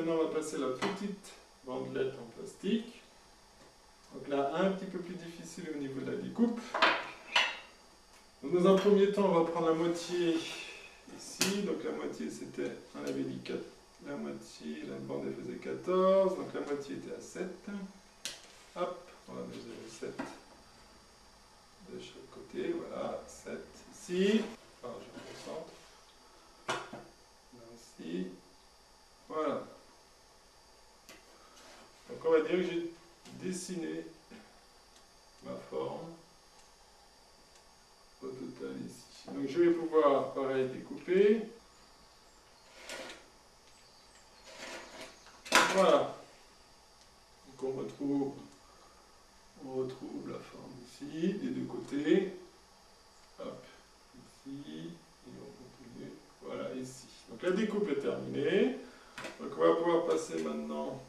Maintenant, on va passer la petite bandelette en plastique. Donc là, un petit peu plus difficile au niveau de la découpe. Donc, dans un premier temps, on va prendre la moitié ici. Donc la moitié, c'était, on avait dit 4, la moitié, la bande elle faisait 14. Donc la moitié était à 7. Hop, on va mesurer 7 de chaque côté. Voilà, 7 ici. Alors, je me concentre. Là, ici. Voilà. Donc on va dire que j'ai dessiné ma forme au total ici. Donc je vais pouvoir, pareil, découper. Voilà. Donc on retrouve la forme ici, des deux côtés. Hop, ici, et on continue. Voilà, ici. Donc la découpe est terminée. Donc on va pouvoir passer maintenant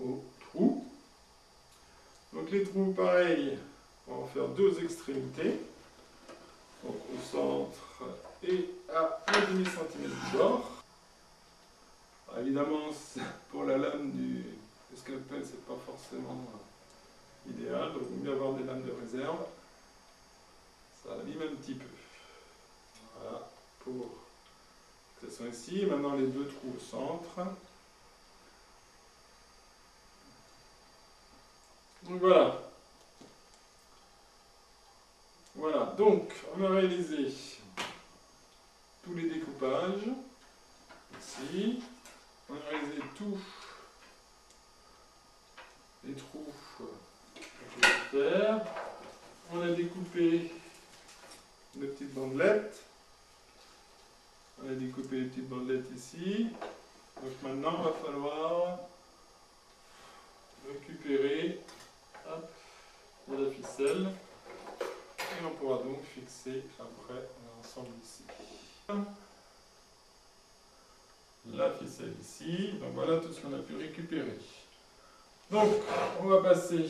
aux trous. Donc les trous, pareil, on va en faire deux extrémités. Donc au centre et à 1,5 cm du bord. Alors, évidemment, pour la lame du scalpel, c'est pas forcément idéal, donc il vaut mieux avoir des lames de réserve. Ça abîme un petit peu. Voilà, pour que ça soit ici. Maintenant les deux trous au centre. Donc voilà. Voilà, donc on a réalisé tous les découpages. Ici. On a réalisé tous les trous qu'on peut faire. On a découpé nos petites bandelettes. On a découpé les petites bandelettes ici. Donc maintenant, il va falloir récupérer de la ficelle. Et on pourra donc fixer après l'ensemble ici. La ficelle ici. Donc voilà tout ce qu'on a pu récupérer. Donc, on va passer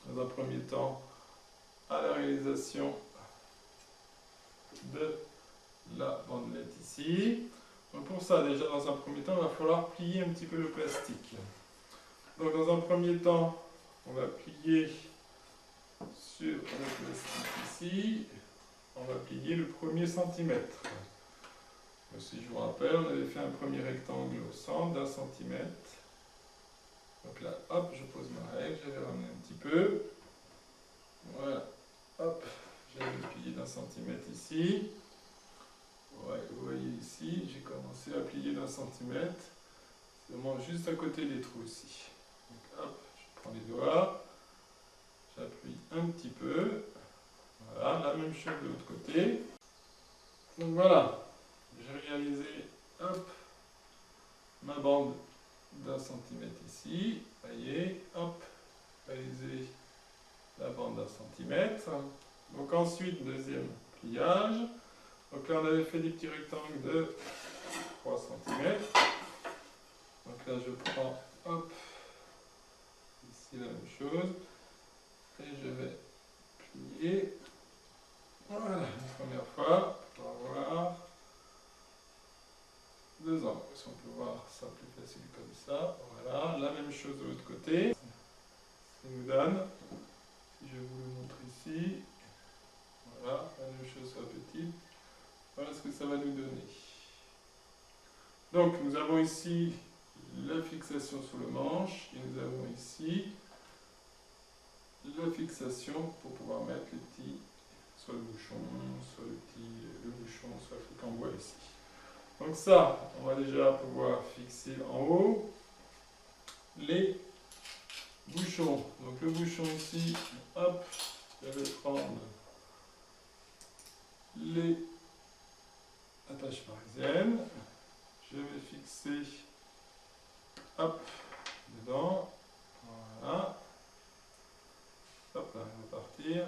dans un premier temps à la réalisation de la bandelette ici. Donc pour ça, déjà dans un premier temps, il va falloir plier un petit peu le plastique. Donc dans un premier temps, on va plier sur le plastique ici. On va plier le premier centimètre. Donc, si je vous rappelle, on avait fait un premier rectangle au centre d'1 centimètre. Donc là, hop, je pose ma règle, je vais ramener un petit peu. Voilà, hop, j'avais plié d'1 centimètre ici. Ouais, vous voyez ici, j'ai commencé à plier d'1 centimètre. C'est vraiment juste à côté des trous ici. Donc hop, je prends les doigts, j'appuie un petit peu. Voilà, la même chose de l'autre côté. Donc voilà, j'ai réalisé, hop, ma bande d'1 centimètre ici. Vous voyez, hop, réaliser la bande d'1 centimètre. Donc ensuite, deuxième pliage. Donc là, on avait fait des petits rectangles de 3 cm. Donc là, je prends, hop, ici la même chose. Et je vais plier. Voilà, la première fois, on va voir. Deux angles. Si on peut voir ça plus facile comme ça. Voilà, la même chose de l'autre côté. Ça nous donne, si je vous le montre ici, voilà, la même chose sur la petite. Voilà ce que ça va nous donner. Donc nous avons ici la fixation sur le manche et nous avons ici la fixation pour pouvoir mettre les petits, soit le bouchon, soit le bouchon, soit le truc en bois ici. Donc ça, on va déjà pouvoir fixer en haut les bouchons. Donc le bouchon ici, hop, je vais prendre les attaches parisiennes. Je vais fixer, hop, dedans. Voilà. Hop là, on va partir.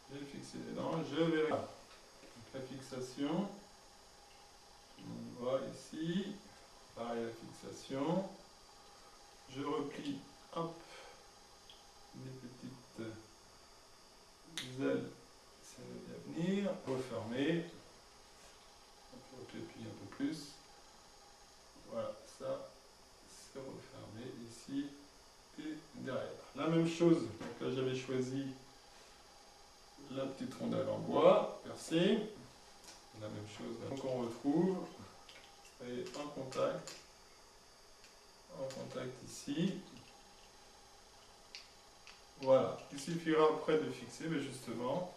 Je vais fixer dedans. Je vais. Donc la fixation. On voit ici. Pareil, la fixation. Je replie, hop, les petites ailes. Ça va bien venir. Refermer. Je replie un peu plus. Voilà, ça ici et derrière. La même chose, donc là j'avais choisi la petite rondelle en bois percée. La même chose, donc on retrouve et en contact ici. Voilà, il suffira après de fixer, mais justement,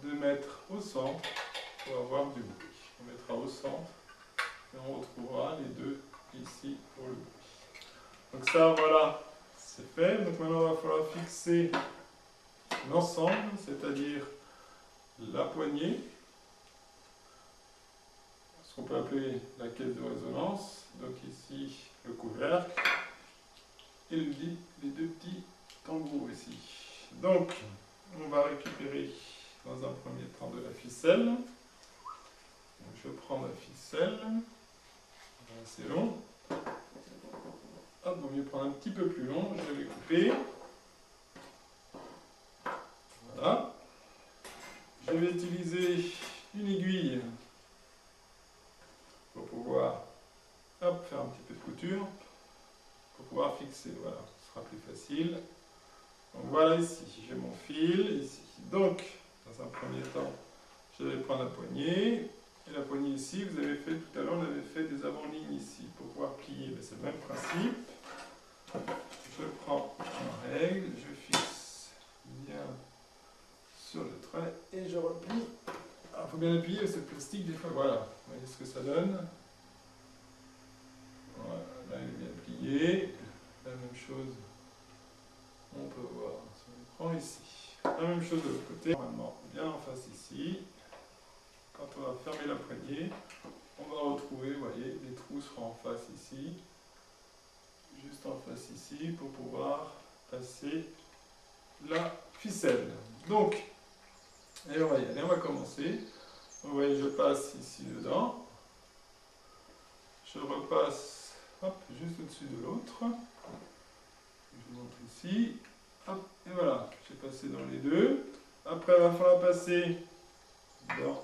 de mettre au centre pour avoir du bruit. On mettra au centre et on retrouvera les deux ici pour le bruit. Donc ça, voilà, c'est fait. Donc maintenant, il va falloir fixer l'ensemble, c'est-à-dire la poignée, ce qu'on peut appeler la caisse de résonance. Donc ici, le couvercle et les deux petits tambours ici. Donc, on va récupérer dans un premier temps de la ficelle. Donc, je prends ma ficelle. C'est long. Hop, il vaut mieux prendre un petit peu plus long. Je vais couper. Voilà. Je vais utiliser une aiguille pour pouvoir faire un petit peu de couture. Pour pouvoir fixer. Voilà, ce sera plus facile. Donc voilà ici, j'ai mon fil ici. Donc, dans un premier temps, je vais prendre la poignée. Et la poignée ici, vous avez fait tout à l'heure, on avait fait des avant-lignes ici pour pouvoir plier. Mais c'est le même principe. Je prends ma règle, je fixe bien sur le trait et je replie. Alors, il faut bien appuyer, c'est plastique des fois. Voilà, vous voyez ce que ça donne. Voilà, là il est bien plié. La même chose, on peut voir si on le prend ici. La même chose de l'autre côté, normalement bien en face ici. Quand on va fermer la poignée, on va retrouver, vous voyez, les trous seront en face ici, juste en face ici, pour pouvoir passer la ficelle. Donc, et on va y aller, on va commencer. Vous voyez, je passe ici dedans, je repasse, hop, juste au-dessus de l'autre. Je vous montre ici, hop, et voilà, j'ai passé dans les deux. Après, il va falloir passer dans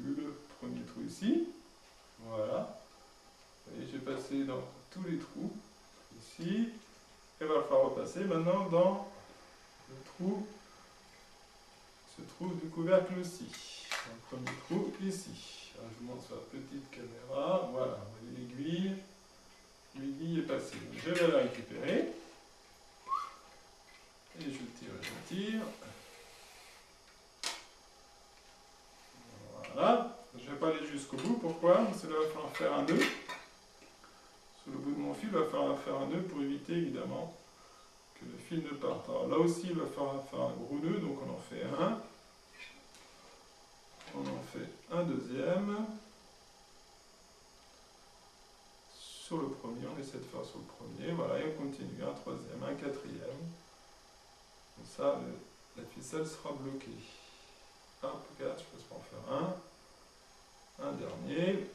le premier trou ici. Voilà. Vous voyez, j'ai passé dans tous les trous ici. Et il va falloir repasser maintenant dans le trou, ce trou du couvercle aussi. Dans le premier trou ici. Alors, je vous montre sur la petite caméra. Voilà, vous voyez l'aiguille. L'aiguille est passée. Je vais la récupérer. Et je tire. Voilà. Je ne vais pas aller jusqu'au bout. Pourquoi? Parce que là, il va falloir faire un nœud. Sur le bout de mon fil, il va falloir faire un nœud pour éviter évidemment que le fil ne parte. Alors là aussi, il va falloir faire un gros nœud, donc on en fait un. On en fait un deuxième. Sur le premier, on essaie de faire sur le premier. Voilà, et on continue. Un troisième, un quatrième. Comme ça, la ficelle sera bloquée. Hop, 4, je peux en faire un. Un dernier.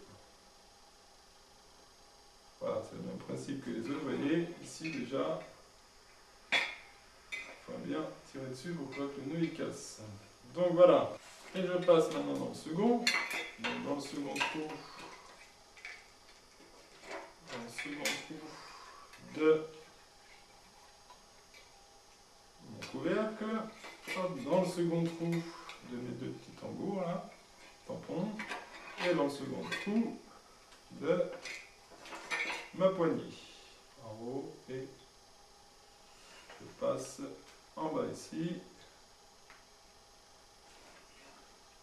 Voilà, c'est le même principe que les autres. Vous voyez, ici déjà, il faut bien tirer dessus pour pas que le nœud il casse. Donc voilà. Et je passe maintenant dans le second. Donc dans le second trou. Dans le second trou de mon couvercle. Hop, dans le second trou de mes deux petits tambours là. Tampons. Et dans le second trou de ma poignée. En haut et je passe en bas ici.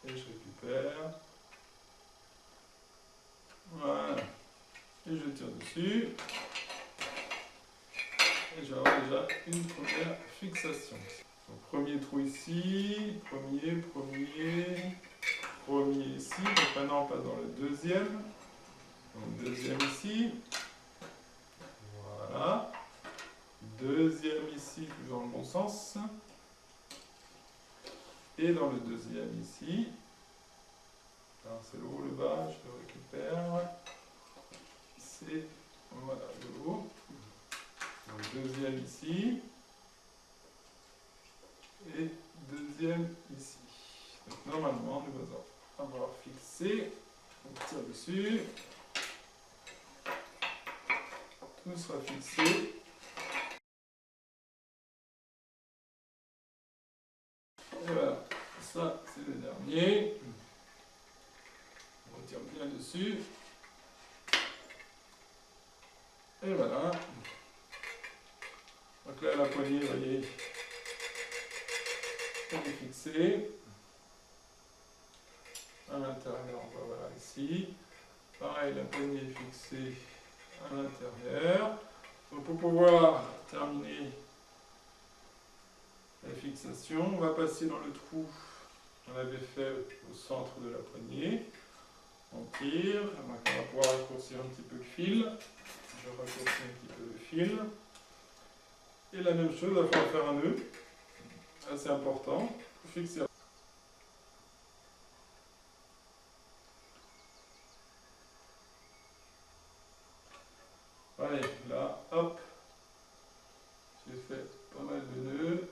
Et je récupère. Voilà. Et je tire dessus. Et je vais avoir déjà une première fixation. Donc, premier trou ici, premier ici. Donc maintenant on passe dans le deuxième. Donc deuxième ici. Voilà. Deuxième ici, toujours dans le bon sens. Et dans le deuxième ici. Alors c'est le haut, le bas, je le récupère. C'est voilà, le haut. Donc deuxième ici. Et deuxième ici. Donc normalement, nous allons avoir fixé. On tire dessus. tout sera fixé. Et voilà, ça c'est le dernier. On retire bien dessus. Et voilà. Donc là, la poignée, vous voyez, elle est fixée. À l'intérieur, on va voir ici. Pareil, la poignée est fixée à l'intérieur. Donc pour pouvoir terminer la fixation, on va passer dans le trou qu'on avait fait au centre de la poignée. On tire, donc on va pouvoir raccourcir un petit peu le fil. Je raccourcis un petit peu le fil. Et la même chose, il va falloir faire un nœud, assez important, pour fixer. Allez, là, hop, j'ai fait pas mal de nœuds.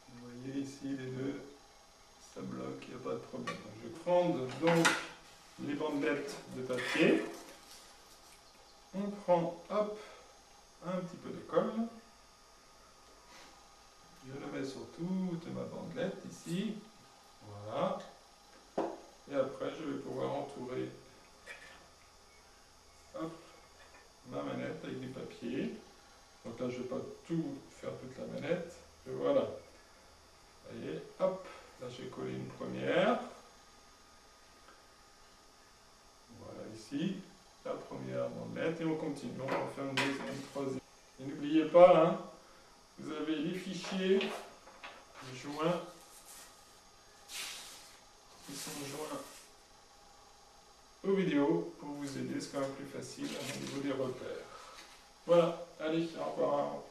Vous voyez ici les nœuds, ça bloque, il n'y a pas de problème. Donc, je vais prendre donc les bandelettes de papier. On prend, hop, un petit peu de colle. Je le mets sur toute ma bandelette ici. Voilà. Et après, je vais pouvoir entourer, hop, ma manette avec du papier. Donc là, je ne vais pas tout faire toute la manette. Et voilà. Vous voyez, hop, là j'ai collé une première. Voilà ici, la première bandelette. Et on continue, on va faire une deuxième, une troisième. Et n'oubliez pas, hein, vous avez les fichiers joints qui sont joints aux vidéos pour vous aider. C'est quand même plus facile au niveau des repères. Voilà, allez, au revoir.